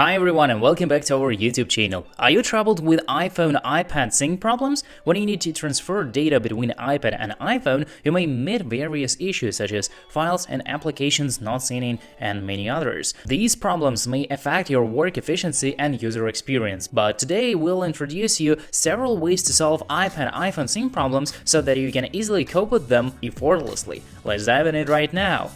Hi everyone and welcome back to our YouTube channel. Are you troubled with iPhone iPad sync problems? When you need to transfer data between iPad and iPhone, you may meet various issues such as files and applications not syncing and many others. These problems may affect your work efficiency and user experience, but today we'll introduce you several ways to solve iPad iPhone sync problems so that you can easily cope with them effortlessly. Let's dive in it right now.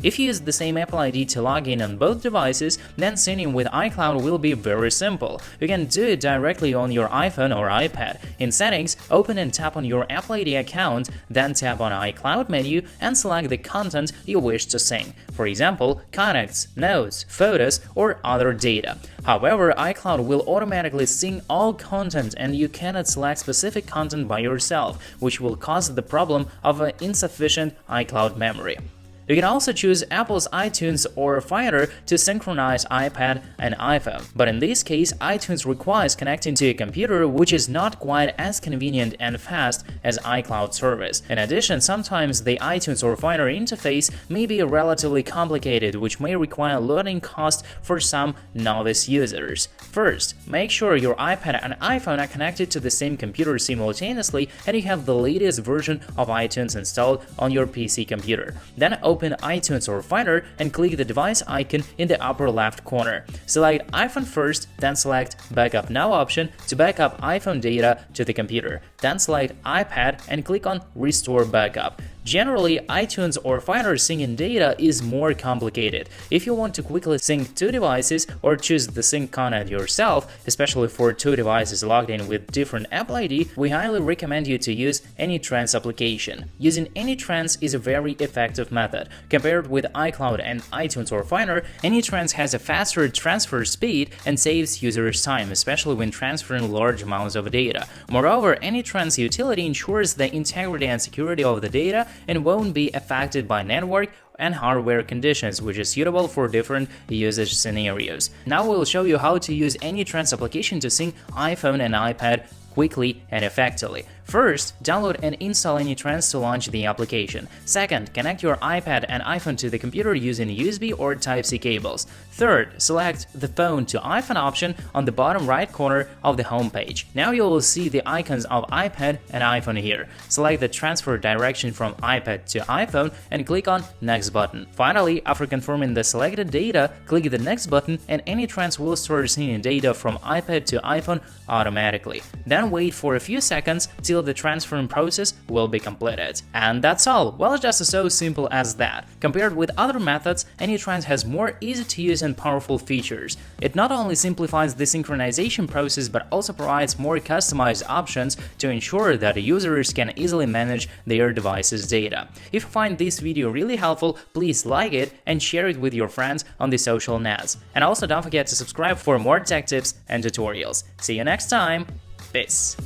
If you use the same Apple ID to log in on both devices, then syncing with iCloud will be very simple. You can do it directly on your iPhone or iPad. In Settings, open and tap on your Apple ID account, then tap on iCloud menu and select the content you wish to sync. For example, contacts, notes, photos, or other data. However, iCloud will automatically sync all content and you cannot select specific content by yourself, which will cause the problem of an insufficient iCloud memory. You can also choose Apple's iTunes or Finder to synchronize iPad and iPhone, but in this case, iTunes requires connecting to a computer, which is not quite as convenient and fast as iCloud service. In addition, sometimes the iTunes or Finder interface may be relatively complicated, which may require learning costs for some novice users. First, make sure your iPad and iPhone are connected to the same computer simultaneously and you have the latest version of iTunes installed on your PC computer. Then open iTunes or Finder and click the device icon in the upper left corner. Select iPhone first, then select Backup Now option to back up iPhone data to the computer. Then select iPad and click on Restore Backup. Generally, iTunes or Finder syncing data is more complicated. If you want to quickly sync two devices or choose the sync content yourself, especially for two devices logged in with different Apple ID, we highly recommend you to use AnyTrans application. Using AnyTrans is a very effective method. Compared with iCloud and iTunes or Finder, AnyTrans has a faster transfer speed and saves users time, especially when transferring large amounts of data. Moreover, AnyTrans utility ensures the integrity and security of the data and won't be affected by network and hardware conditions, which is suitable for different usage scenarios. Now we'll show you how to use AnyTrans application to sync iPhone and iPad quickly and effectively. First, download and install AnyTrans to launch the application. Second, connect your iPad and iPhone to the computer using USB or Type-C cables. Third, select the phone to iPhone option on the bottom right corner of the home page. Now you will see the icons of iPad and iPhone here. Select the transfer direction from iPad to iPhone and click on Next button. Finally, after confirming the selected data, click the Next button and AnyTrans will start sending data from iPad to iPhone automatically. Then wait for a few seconds till the transferring process will be completed. And that's all. Well, it's just so simple as that. Compared with other methods, AnyTrans has more easy-to-use and powerful features. It not only simplifies the synchronization process but also provides more customized options to ensure that users can easily manage their device's data. If you find this video really helpful, please like it and share it with your friends on the social nets. And also don't forget to subscribe for more tech tips and tutorials. See you next time. Peace.